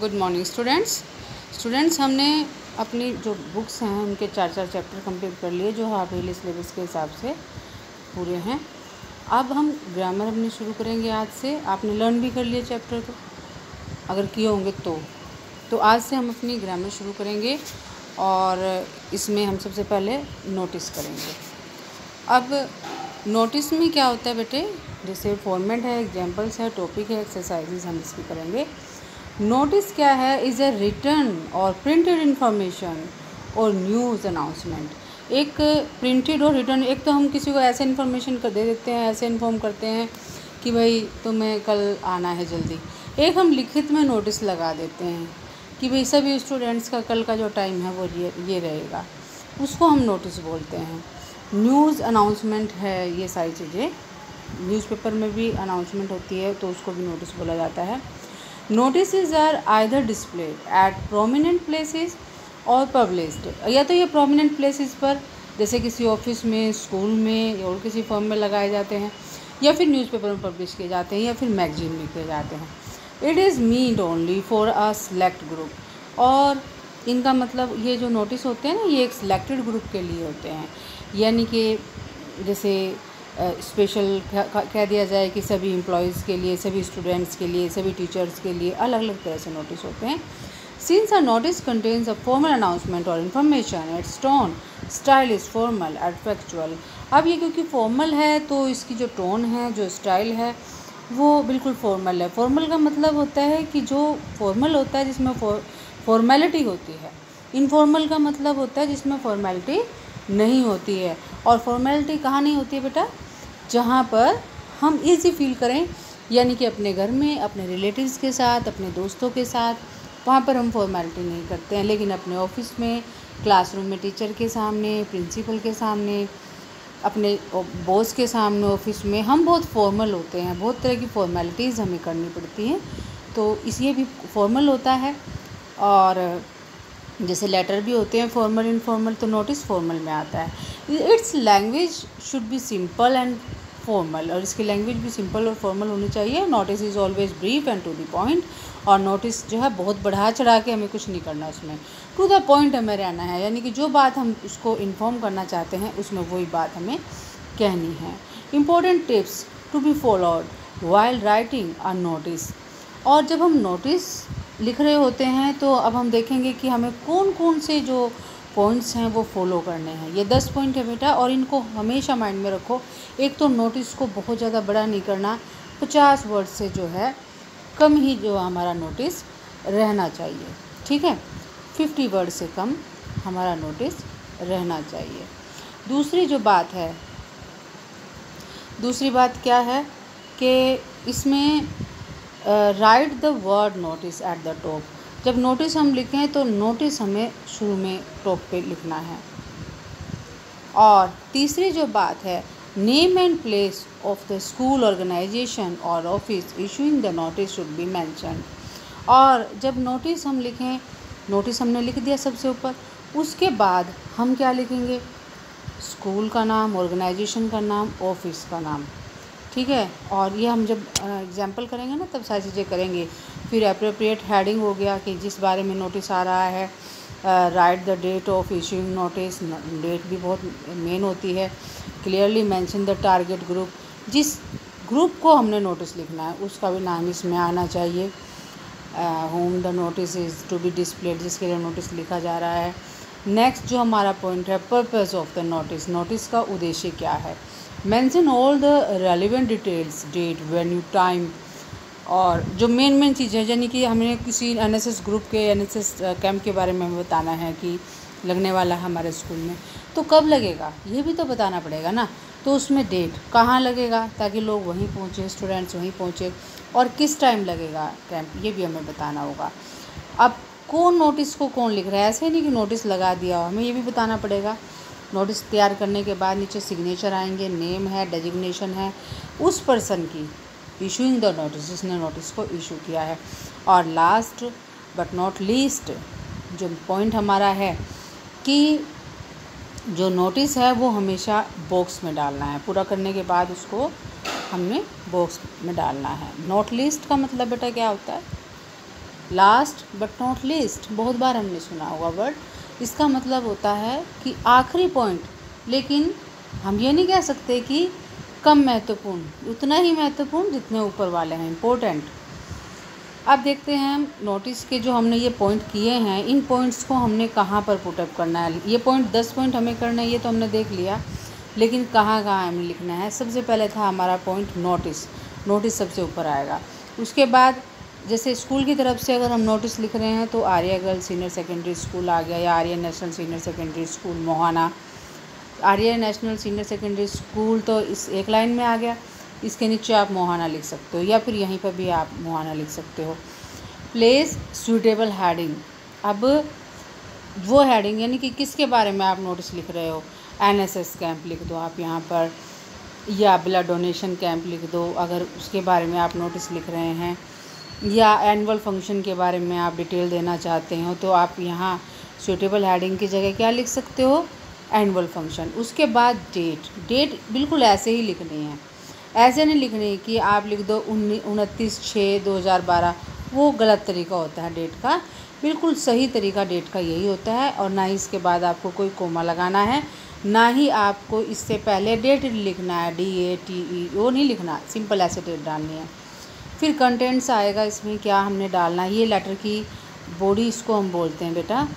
Good morning students हमने अपनी जो बुक्स हैं उनके 4 चैप्टर कंप्लीट कर लिए जो हाफ ईयरली सिलेबस के हिसाब से पूरे हैं। अब हम ग्रामर अपनी शुरू करेंगे आज से। आपने लर्न भी कर लिया चैप्टर को, अगर किए होंगे तो आज से हम अपनी ग्रामर शुरू करेंगे और इसमें हम सबसे पहले नोटिस करेंगे। अब नोटिस में क्या होता है बेटे, जैसे फॉर्मेट है, एग्जाम्पल्स है, टॉपिक है, एक्सरसाइजेज हम इसकी करेंगे। नोटिस क्या है? इज़ अ रिटन और प्रिंटेड इन्फॉर्मेशन और न्यूज़ अनाउंसमेंट। एक प्रिंटेड और रिटन, एक तो हम किसी को ऐसे इन्फॉर्मेशन कर दे देते हैं, ऐसे इन्फॉर्म करते हैं कि भाई तुम्हें कल आना है जल्दी। एक हम लिखित में नोटिस लगा देते हैं कि भाई सभी स्टूडेंट्स का कल का जो टाइम है वो ये रहेगा, उसको हम नोटिस बोलते हैं। न्यूज़ अनाउंसमेंट है, ये सारी चीज़ें न्यूज़पेपर में भी अनाउंसमेंट होती है तो उसको भी नोटिस बोला जाता है। Notice are either displayed at prominent places और पब्लिश्ड, या तो ये प्रोमिनेंट प्लेसेस पर जैसे किसी ऑफिस में, स्कूल में और किसी फर्म में लगाए जाते हैं, या फिर न्यूज़पेपर में पब्लिश किए जाते हैं, या फिर मैगजीन में किए जाते हैं। It is meant only for a select group, और इनका मतलब ये जो नोटिस होते हैं ना, ये एक सिलेक्टेड ग्रुप के लिए होते हैं। यानी कि जैसे स्पेशल कह दिया जाए कि सभी एम्प्लॉयज़ के लिए, सभी स्टूडेंट्स के लिए, सभी टीचर्स के लिए अलग अलग तरह से नोटिस होते हैं। Since a notice contains a formal announcement और information, its tone style is formal and factual. अब ये क्योंकि फॉर्मल है तो इसकी जो टोन है, जो स्टाइल है, वो बिल्कुल फॉर्मल है। फॉर्मल का मतलब होता है कि जो फॉर्मल होता है जिसमें फॉर्मेलिटी होती है। इनफॉर्मल का मतलब होता है जिसमें फॉर्मेलिटी नहीं होती है। और फॉर्मेलिटी कहाँ नहीं होती है बेटा? जहाँ पर हम इजी फील करें, यानी कि अपने घर में, अपने रिलेटिव्स के साथ, अपने दोस्तों के साथ, वहाँ पर हम फॉर्मेलिटी नहीं करते हैं। लेकिन अपने ऑफिस में, क्लासरूम में टीचर के सामने, प्रिंसिपल के सामने, अपने बॉस के सामने, ऑफिस में हम बहुत फॉर्मल होते हैं। बहुत तरह की फॉर्मेलिटीज़ हमें करनी पड़ती हैं, तो इसलिए भी फॉर्मल होता है। और जैसे लेटर भी होते हैं फॉर्मल, इनफॉर्मल, तो नोटिस फॉर्मल में आता है। It's language should be simple and formal, और इसकी लैंग्वेज भी सिंपल और फॉर्मल होनी चाहिए। Notice is always brief and to the point, और नोटिस जो है बहुत बढ़ा चढ़ा के हमें कुछ नहीं करना, उसमें टू द पॉइंट हमें रहना है। यानी कि जो बात हम उसको इन्फॉर्म करना चाहते हैं उसमें वही बात हमें कहनी है। Important tips to be followed while writing a notice. और जब हम नोटिस लिख रहे होते हैं तो अब हम देखेंगे कि हमें कौन कौन से जो पॉइंट्स हैं वो फॉलो करने हैं। ये 10 पॉइंट है बेटा, और इनको हमेशा माइंड में रखो। एक तो नोटिस को बहुत ज़्यादा बड़ा नहीं करना, 50 वर्ड से जो है कम ही जो हमारा नोटिस रहना चाहिए, ठीक है? 50 वर्ड से कम हमारा नोटिस रहना चाहिए। दूसरी बात क्या है कि इसमें right the word notice at the top. जब नोटिस हम लिखें तो नोटिस हमें शुरू में टॉप पे लिखना है। और तीसरी जो बात है, name and place of the school, organisation और office issuing the notice should be mentioned. और जब नोटिस हम लिखें, नोटिस हमने लिख दिया सबसे ऊपर, उसके बाद हम क्या लिखेंगे? स्कूल का नाम, ऑर्गेनाइजेशन का नाम, ऑफिस का नाम, ठीक है? और ये हम जब एग्जाम्पल करेंगे ना तब सारी चीज़ें करेंगे। फिर एप्रोप्रिएट हेडिंग हो गया कि जिस बारे में नोटिस आ रहा है। Write the date of issuing notice, date भी बहुत मेन होती है। Clearly mention the target group, जिस ग्रुप को हमने नोटिस लिखना है उसका भी नाम इसमें आना चाहिए। Whom the notice is to be displayed, जिसके लिए नोटिस लिखा जा रहा है। नेक्स्ट जो हमारा पॉइंट है, purpose of the notice, notice का उद्देश्य क्या है। Mention all the relevant details, date, venue, time, और जो मेन चीज़ है, यानी कि हमें किसी एनएसएस ग्रुप के, एनएसएस कैंप के बारे में हमें बताना है कि लगने वाला है हमारे स्कूल में, तो कब लगेगा ये भी तो बताना पड़ेगा ना। तो उसमें डेट, कहाँ लगेगा ताकि लोग वहीं पहुँचे, स्टूडेंट्स वहीं पहुँचे, और किस टाइम लगेगा कैंप, ये भी हमें बताना होगा। अब कौन नोटिस को कौन लिख रहा है, ऐसे नहीं कि नोटिस लगा दिया हो, हमें ये भी बताना पड़ेगा। नोटिस तैयार करने के बाद नीचे सिग्नेचर आएंगे, नेम है, डेजिग्नेशन है उस पर्सन की, इशूइंग द नोटिस, जिसने नोटिस को इशू किया है। और लास्ट बट नॉट लीस्ट जो पॉइंट हमारा है कि जो नोटिस है वो हमेशा बॉक्स में डालना है। पूरा करने के बाद उसको हमने बॉक्स में डालना है। नॉट लीस्ट का मतलब बेटा क्या होता है? लास्ट बट नॉट लीस्ट, बहुत बार हमने सुना होगा वर्ड। इसका मतलब होता है कि आखिरी पॉइंट, लेकिन हम ये नहीं कह सकते कि कम महत्वपूर्ण, उतना ही महत्वपूर्ण जितने ऊपर वाले हैं, इम्पोर्टेंट। अब देखते हैं हम नोटिस के जो हमने ये पॉइंट किए हैं, इन पॉइंट्स को हमने कहाँ पर पुटअप करना है। ये पॉइंट 10 पॉइंट हमें करना है, ये तो हमने देख लिया, लेकिन कहाँ कहाँ हमें लिखना है। सबसे पहले था हमारा पॉइंट नोटिस, नोटिस सबसे ऊपर आएगा। उसके बाद जैसे स्कूल की तरफ से अगर हम नोटिस लिख रहे हैं तो Arya girls senior secondary school आ गया, या Arya national senior secondary school Mohana. Arya national senior secondary school तो इस एक लाइन में आ गया, इसके नीचे आप मोहाना लिख सकते हो, या फिर यहीं पर भी आप मोहाना लिख सकते हो। प्लेस सूटेबल हेडिंग, अब वो हेडिंग यानी कि किसके बारे में आप नोटिस लिख रहे हो। एनएसएस कैंप लिख दो आप यहाँ पर, या ब्लड डोनेशन कैंप लिख दो अगर उसके बारे में आप नोटिस लिख रहे हैं, या एनुअल फंक्शन के बारे में आप डिटेल देना चाहते हो तो आप यहाँ सूटेबल हेडिंग की जगह क्या लिख सकते हो, एनुअल फंक्शन। उसके बाद डेट बिल्कुल ऐसे ही लिखनी है, ऐसे नहीं लिखनी कि आप लिख दो 29/6/2012, वो गलत तरीका होता है डेट का। बिल्कुल सही तरीका डेट का यही होता है, और ना ही इसके बाद आपको कोई कोमा लगाना है, ना ही आपको इससे पहले डेट लिखना है, DATE, वो नहीं लिखना, सिंपल ऐसे डेट डालनी है। फिर कंटेंट्स आएगा, इसमें क्या हमने डालना है। ये लेटर की बॉडी इसको हम बोलते हैं बेटा,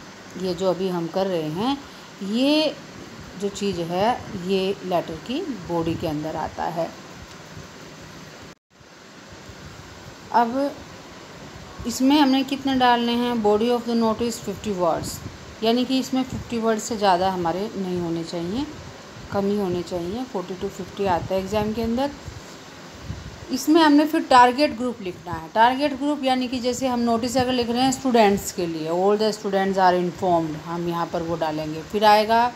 ये जो अभी हम कर रहे हैं ये जो चीज़ है ये लेटर की बॉडी के अंदर आता है। अब इसमें हमने कितने डालने हैं, body of the notice 50 words, यानी कि इसमें 50 वर्ड से ज़्यादा हमारे नहीं होने चाहिए, कम ही होने चाहिए। 40 to 50 आता है एग्ज़ाम के अंदर। इसमें हमने फिर टारगेट ग्रुप लिखना है। टारगेट ग्रुप यानी कि जैसे हम नोटिस अगर लिख रहे हैं स्टूडेंट्स के लिए, all the students are informed, हम यहाँ पर वो डालेंगे। फिर आएगा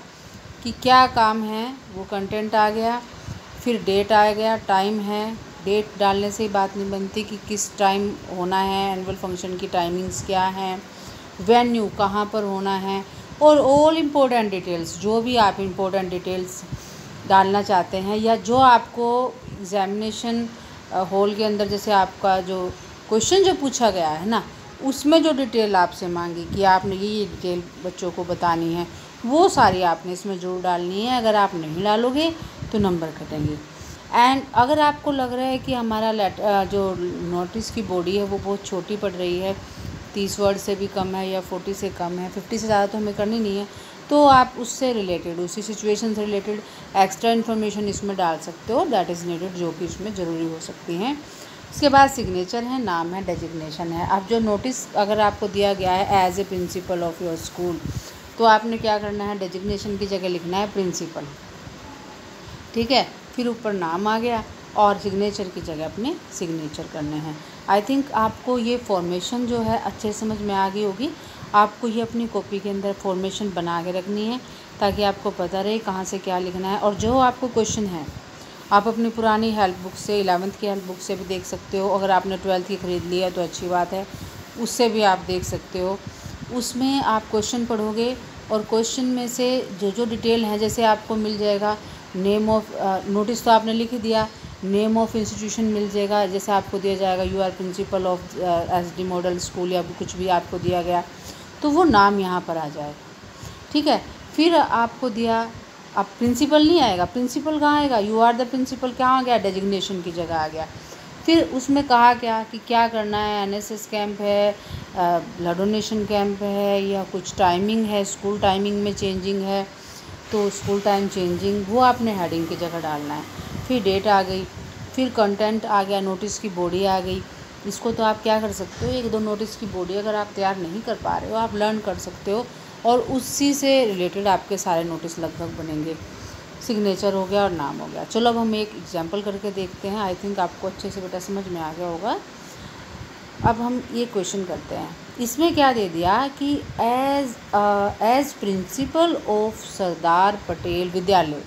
कि क्या काम है, वो कंटेंट आ गया। फिर डेट आ गया, टाइम है, डेट डालने से ही बात नहीं बनती कि किस टाइम होना है, एनुअल फंक्शन की टाइमिंग्स क्या हैं, वेन्यू कहाँ पर होना है, और ऑल इम्पोर्टेंट डिटेल्स, जो भी आप इम्पोर्टेंट डिटेल्स डालना चाहते हैं, या जो आपको एग्जामिनेशन हॉल के अंदर जैसे आपका जो क्वेश्चन जो पूछा गया है ना, उसमें जो डिटेल आपसे मांगी कि आपने ये डिटेल बच्चों को बतानी है, वो सारी आपने इसमें जरूर डालनी है। अगर आप नहीं डालोगे तो नंबर कटेंगे। एंड अगर आपको लग रहा है कि हमारा जो नोटिस की बॉडी है वो बहुत छोटी पड़ रही है, 30 वर्ड से भी कम है या 40 से कम है, 50 से ज़्यादा तो हमें करनी नहीं है, तो आप उससे रिलेटेड, उसी सिचुएशन से रिलेटेड एक्स्ट्रा इन्फॉर्मेशन इसमें डाल सकते हो, दैट इज़ नीडेड, जो कि इसमें ज़रूरी हो सकती हैं। इसके बाद सिग्नेचर है, नाम है, डेजिग्नेशन है। अब जो नोटिस अगर आपको दिया गया है as a principal of your school, तो आपने क्या करना है, डेजिग्नेशन की जगह लिखना है प्रिंसिपल, ठीक है। फिर ऊपर नाम आ गया, और सिग्नेचर की जगह अपने सिग्नेचर करने हैं। आई थिंक आपको ये फॉर्मेशन जो है अच्छे समझ में आ गई होगी। आपको ये अपनी कॉपी के अंदर फॉर्मेशन बना के रखनी है, ताकि आपको पता रहे कहाँ से क्या लिखना है। और जो आपको क्वेश्चन है आप अपनी पुरानी हेल्प बुक से, 11th की हेल्प बुक से भी देख सकते हो। अगर आपने 12th की ख़रीद ली है तो अच्छी बात है, उससे भी आप देख सकते हो। उसमें आप क्वेश्चन पढ़ोगे, और क्वेश्चन में से जो जो डिटेल है, जैसे आपको मिल जाएगा नेम ऑफ, नोटिस तो आपने लिख दिया, नेम ऑफ इंस्टीट्यूशन मिल जाएगा, जैसे आपको दिया जाएगा you are principal of SD model school, या कुछ भी आपको दिया गया तो वो नाम यहाँ पर आ जाएगा, ठीक है। फिर आपको दिया, अब प्रिंसिपल नहीं आएगा, प्रिंसिपल कहाँ आएगा, यू आर द प्रिंसिपल कहाँ आ गया, डेजिग्नेशन की जगह आ गया। फिर उसमें कहा क्या कि क्या करना है, NSS कैंप है, ब्लड डोनेशन कैंप है, या कुछ टाइमिंग है, स्कूल टाइमिंग में चेंजिंग है, तो स्कूल टाइम चेंजिंग, वो आपने हेडिंग की जगह डालना है। फिर डेट आ गई, फिर कंटेंट आ गया, नोटिस की बॉडी आ गई। इसको तो आप क्या कर सकते हो, 1-2 नोटिस की बॉडी अगर आप तैयार नहीं कर पा रहे हो, आप लर्न कर सकते हो, और उसी से रिलेटेड आपके सारे नोटिस लगभग बनेंगे। सिग्नेचर हो गया और नाम हो गया। चलो अब हम एक एग्जांपल करके देखते हैं। आई थिंक आपको अच्छे से बेटा समझ में आ गया होगा। अब हम ये क्वेश्चन करते हैं। इसमें क्या दे दिया कि as principle of Sardar Patel विद्यालय।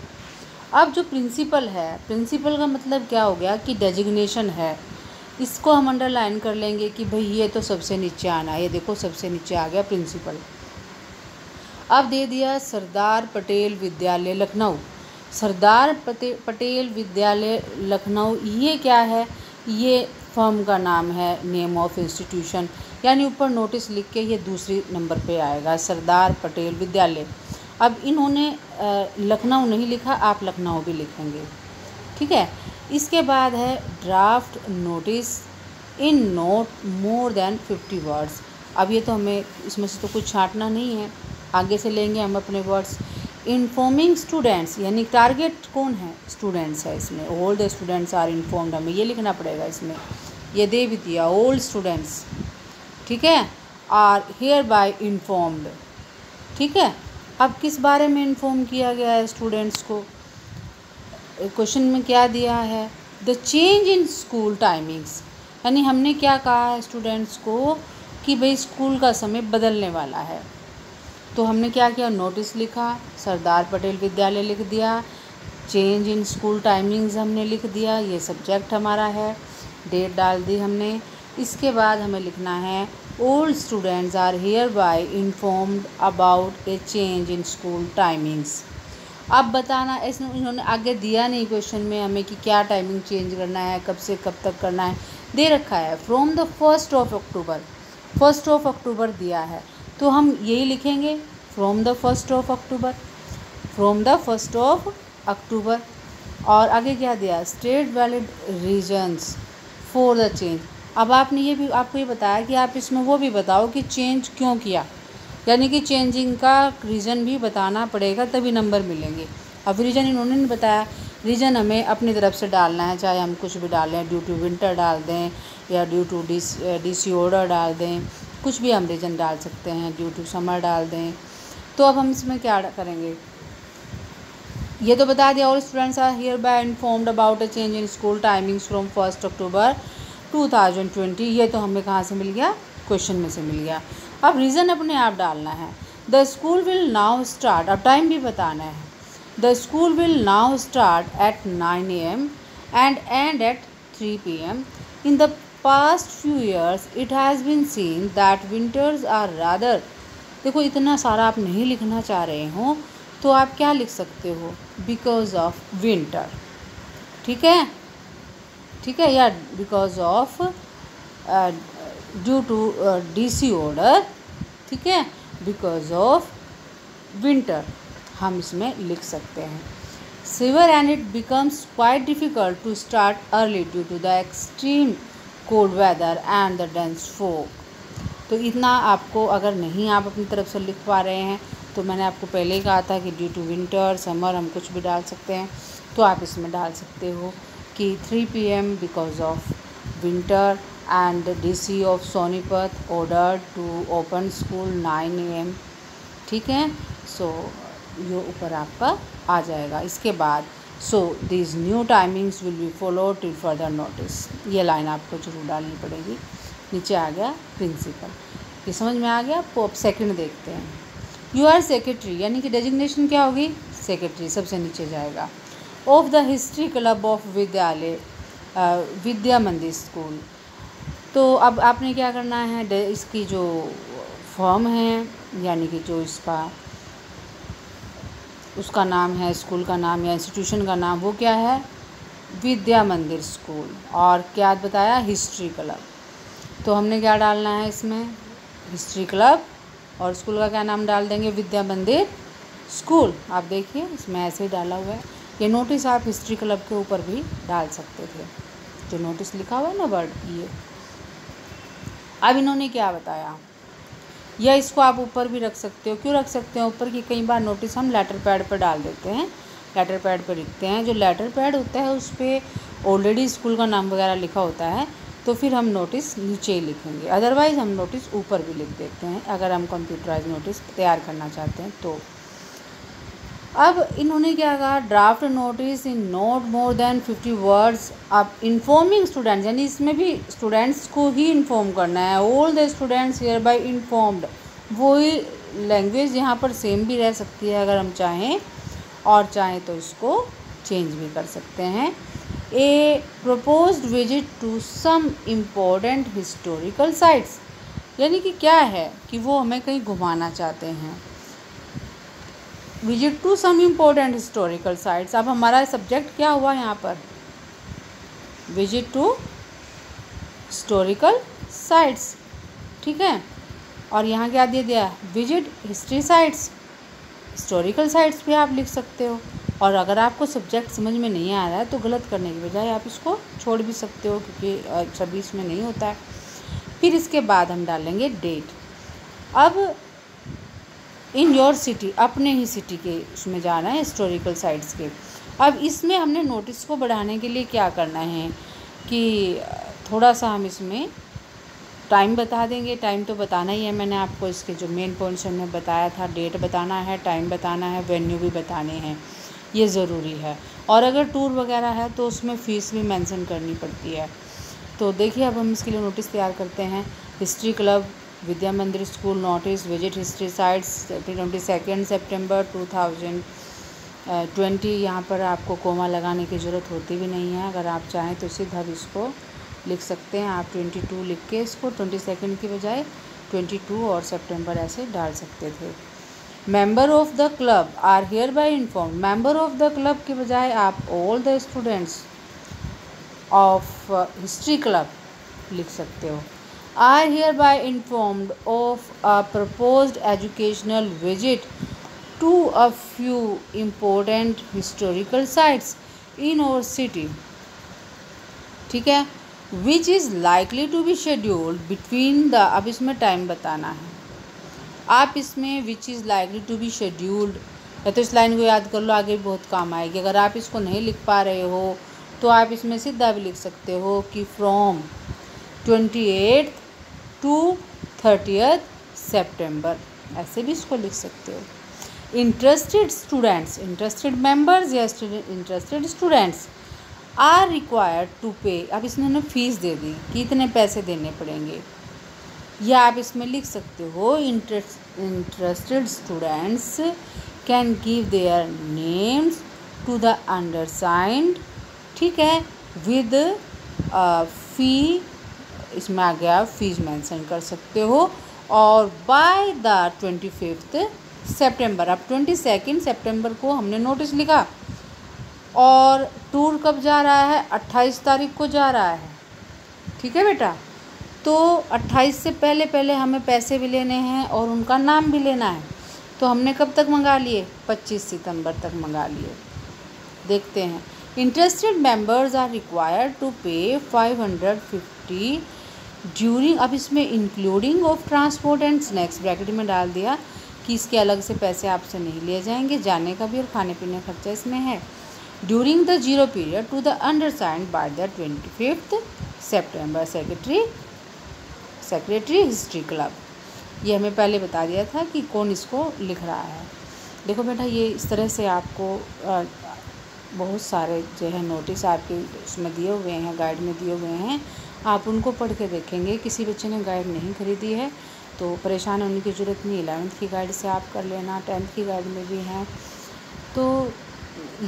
अब जो प्रिंसिपल है, प्रिंसिपल का मतलब क्या हो गया कि डेजिग्नेशन है। इसको हम अंडरलाइन कर लेंगे कि भाई ये तो सबसे नीचे आना है। ये देखो सबसे नीचे आ गया प्रिंसिपल। अब दे दिया सरदार पटेल विद्यालय लखनऊ। सरदार पटेल विद्यालय लखनऊ, ये क्या है, ये फर्म का नाम है, नेम ऑफ इंस्टीट्यूशन। यानी ऊपर नोटिस लिख के ये दूसरी नंबर पे आएगा, सरदार पटेल विद्यालय। अब इन्होंने लखनऊ नहीं लिखा, आप लखनऊ भी लिखेंगे, ठीक है। इसके बाद है draft notice in note more than 50 words. अब ये तो हमें इसमें से तो कुछ छांटना नहीं है, आगे से लेंगे हम अपने वर्ड्स। इन्फॉर्मिंग स्टूडेंट्स, यानी टारगेट कौन है, स्टूडेंट्स है इसमें, all the students are informed, हमें ये लिखना पड़ेगा इसमें, ये दे भी दिया, ऑल स्टूडेंट्स, ठीक है, आर हियर बाय इन्फॉर्म्ड, ठीक है। अब किस बारे में इन्फॉर्म किया गया है स्टूडेंट्स को, क्वेश्चन में क्या दिया है, the change in school timings, यानी हमने क्या कहा है स्टूडेंट्स को कि भाई स्कूल का समय बदलने वाला है। तो हमने क्या किया, नोटिस लिखा, सरदार पटेल विद्यालय लिख दिया, चेंज इन स्कूल टाइमिंग्स हमने लिख दिया, ये सब्जेक्ट हमारा है, डेट डाल दी हमने। इसके बाद हमें लिखना है all students are hereby informed about a change in school timings. अब बताना, इसमें इन्होंने आगे दिया नहीं क्वेश्चन में हमें कि क्या टाइमिंग चेंज करना है, कब से कब तक करना है, दे रखा है फ्रॉम द 1 अक्टूबर, 1 अक्टूबर दिया है, तो हम यही लिखेंगे from the 1 October, from the 1 अक्टूबर। और आगे क्या दिया, state valid reasons for the change. अब आपने ये भी, आपको ये बताया कि आप इसमें वो भी बताओ कि चेंज क्यों किया, यानी कि चेंजिंग का रीज़न भी बताना पड़ेगा, तभी नंबर मिलेंगे। अब रीज़न इन्होंने नहीं बताया, रीज़न हमें अपनी तरफ से डालना है, चाहे हम कुछ भी डालें, ड्यू टू विंटर डाल दें या ड्यू टू डीसी ऑर्डर डाल दें, कुछ भी हम रीज़न डाल सकते हैं, ड्यू टू समर डाल दें। तो अब हम इसमें क्या करेंगे, ये तो बता दिया, all students are hereby informed about a change in school timings from 1 October 2020। ये तो हमें कहाँ से मिल गया, क्वेश्चन में से मिल गया। अब रीज़न अपने आप डालना है, the school will now start, अब टाइम भी बताना है, the school will now start at 9 AM and and at 3 PM। In the past few years it has been seen that winters are rather. देखो इतना सारा आप नहीं लिखना चाह रहे हो तो आप क्या लिख सकते हो, बिकॉज ऑफ विंटर, ठीक है, ठीक है, या because of due to DC order, ठीक है, बिकॉज ऑफ विंटर हम इसमें लिख सकते हैं। Severe and it becomes quite difficult to start early due to the extreme cold weather and the dense fog. तो इतना आपको, अगर नहीं आप अपनी तरफ से लिख पा रहे हैं तो मैंने आपको पहले ही कहा था कि ड्यू टू विंटर समर हम कुछ भी डाल सकते हैं, तो आप इसमें डाल सकते हो कि 3 PM because of winter and DC of Sonipat order to open school 9 AM, ठीक है। सो ये ऊपर आपका आ जाएगा। इसके बाद so these new timings will be follow till further notice, ये लाइन आपको जरूर डालनी पड़ेगी। नीचे आ गया प्रिंसिपल, ये समझ में आ गया आपको। अब सेकंड देखते हैं, यू आर सेक्रेटरी, यानी कि डेजिग्नेशन क्या होगी, सेक्रेटरी, सबसे नीचे जाएगा, of the history club of विद्यालय विद्या मंदिर स्कूल। तो अब आपने क्या करना है, इसकी जो फॉर्म है, यानी कि जो इसका उसका नाम है, स्कूल का नाम या इंस्टीट्यूशन का नाम, वो क्या है, विद्या मंदिर स्कूल, और क्या बताया, हिस्ट्री क्लब। तो हमने क्या डालना है इसमें, हिस्ट्री क्लब, और स्कूल का क्या नाम डाल देंगे, विद्या मंदिर स्कूल। आप देखिए इसमें ऐसे ही डाला हुआ है। ये नोटिस आप हिस्ट्री क्लब के ऊपर भी डाल सकते थे, जो नोटिस लिखा हुआ है ना वर्ड, ये। अब इन्होंने क्या बताया, या इसको आप ऊपर भी रख सकते हो, क्यों रख सकते हो ऊपर, कि कई बार नोटिस हम लेटर पैड पर डाल देते हैं, लेटर पैड पर लिखते हैं, जो लेटर पैड होता है उस पर ऑलरेडी स्कूल का नाम वगैरह लिखा होता है, तो फिर हम नोटिस नीचे ही लिखेंगे, अदरवाइज़ हम नोटिस ऊपर भी लिख देते हैं अगर हम कंप्यूटराइज नोटिस तैयार करना चाहते हैं तो। अब इन्होंने क्या कहा, draft notice in not more than 50 words. अब इन्फॉर्मिंग स्टूडेंट्स, यानी इसमें भी स्टूडेंट्स को ही इन्फॉर्म करना है, all the students here bye informed. वही लैंग्वेज यहाँ पर सेम भी रह सकती है अगर हम चाहें, और चाहें तो इसको चेंज भी कर सकते हैं। A proposed visit to some important historical sites, यानी कि क्या है कि वो हमें कहीं घुमाना चाहते हैं, visit to some important historical sites. अब हमारा सब्जेक्ट क्या हुआ यहाँ पर, विजिट टू हिस्टोरिकल साइट्स, ठीक है। और यहाँ क्या दे दिया, visit history sites, historical sites भी आप लिख सकते हो। और अगर आपको सब्जेक्ट समझ में नहीं आ रहा है तो गलत करने की बजाय आप इसको छोड़ भी सकते हो, क्योंकि 26 में नहीं होता है। फिर इसके बाद हम डालेंगे डेट। अब इन योर सिटी, अपने ही सिटी के उसमें जाना है, हिस्टोरिकल साइट्स के। अब इसमें हमने नोटिस को बढ़ाने के लिए क्या करना है कि थोड़ा सा हम इसमें टाइम बता देंगे। टाइम तो बताना ही है, मैंने आपको इसके जो मेन पॉइंट्स हमने बताया था, डेट बताना है, टाइम बताना है, वेन्यू भी बताने हैं, ये ज़रूरी है। और अगर टूर वगैरह है तो उसमें फ़ीस भी मेंशन करनी पड़ती है। तो देखिए अब हम इसके लिए नोटिस तैयार करते हैं। हिस्ट्री क्लब, विद्या मंदिर school notice, visit history sites 22 सितंबर 2020। यहाँ पर आपको कोमा लगाने की ज़रूरत होती भी नहीं है, अगर आप चाहें तो सीधा भी इसको लिख सकते हैं। आप 22 लिख के इसको 22 की बजाय 22 और सितंबर ऐसे डाल सकते थे। Member of the club are hereby inform, member of the club की बजाय आप all the students of history club लिख सकते हो। Are hereby informed of a proposed educational visit to a few important historical sites in our city, ठीक है, which is likely to be scheduled between the, अब इसमें time बताना है। आप इसमें which is likely to be scheduled, या तो इस लाइन को याद कर लो, आगे भी बहुत काम आएगी। अगर आप इसको नहीं लिख पा रहे हो तो आप इसमें सीधा भी लिख सकते हो कि फ्रॉम 28 टू 30 सितंबर, ऐसे भी इसको लिख सकते हो। इंटरेस्टेड स्टूडेंट्स, इंटरेस्टेड मेंबर्स या interested students are required to pay, अब इसने फीस दे दी कि इतने पैसे देने पड़ेंगे, या आप इसमें लिख सकते हो interested students can give their names to the undersigned, ठीक है, विद फी, इसमें आ गया फीस मेंशन कर सकते हो। और बाय द 25 सितंबर, अब 22 सितंबर को हमने नोटिस लिखा और टूर कब जा रहा है, 28 तारीख को जा रहा है, ठीक है बेटा। तो 28 से पहले पहले हमें पैसे भी लेने हैं और उनका नाम भी लेना है। तो हमने कब तक मंगा लिए, 25 सितंबर तक मंगा लिए। देखते हैं, interested members are required to pay 550 during, अब इसमें including of transport and snacks bracket में डाल दिया कि इसके अलग से पैसे आपसे नहीं लिए जाएंगे, जाने का भी और खाने पीने का खर्चा इसमें है। During the 0 period to the undersigned by the 25 September secretary history club, ये हमें पहले बता दिया था कि कौन इसको लिख रहा है। देखो बेटा, ये इस तरह से आपको बहुत सारे जो है नोटिस आपके उसमें दिए हुए हैं, गाइड में दिए हुए हैं, आप उनको पढ़ के देखेंगे। किसी बच्चे ने गाइड नहीं खरीदी है तो परेशान होने की ज़रूरत नहीं, 11th की गाइड से आप कर लेना, 10th की गाइड में भी हैं। तो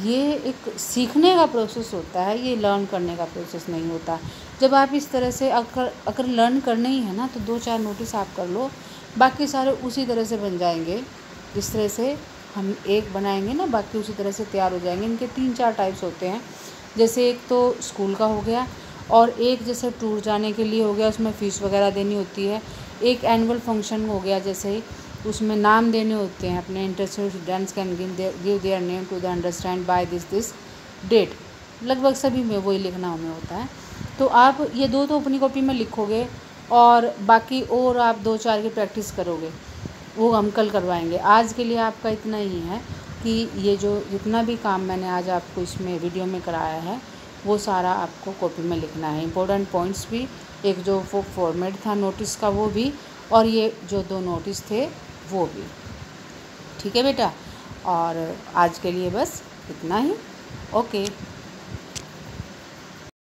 ये एक सीखने का प्रोसेस होता है, ये लर्न करने का प्रोसेस नहीं होता। जब आप इस तरह से अगर लर्न करना ही है ना तो 2-4 नोटिस आप कर लो, बाकी सारे उसी तरह से बन जाएंगे। जिस तरह से हम एक बनाएंगे ना, बाकी उसी तरह से तैयार हो जाएंगे। इनके 3-4 टाइप्स होते हैं, जैसे एक तो स्कूल का हो गया, और एक जैसे टूर जाने के लिए हो गया, उसमें फ़ीस वगैरह देनी होती है। एक एनुअल फंक्शन हो गया, जैसे ही उसमें नाम देने होते हैं अपने interested students can give their name to the undersigned by this date, लगभग सभी में वही लिखना हमें होता है। तो आप ये 2 तो अपनी कॉपी में लिखोगे और बाकी और आप 2-4 की प्रैक्टिस करोगे, वो हम कल करवाएंगे। आज के लिए आपका इतना ही है कि ये जो जितना भी काम मैंने आज आपको इसमें वीडियो में कराया है वो सारा आपको कॉपी में लिखना है। इम्पोर्टेंट पॉइंट्स भी, एक जो वो फॉर्मेट था नोटिस का वो भी, और ये जो 2 नोटिस थे वो भी, ठीक है बेटा। और आज के लिए बस इतना ही, ओके।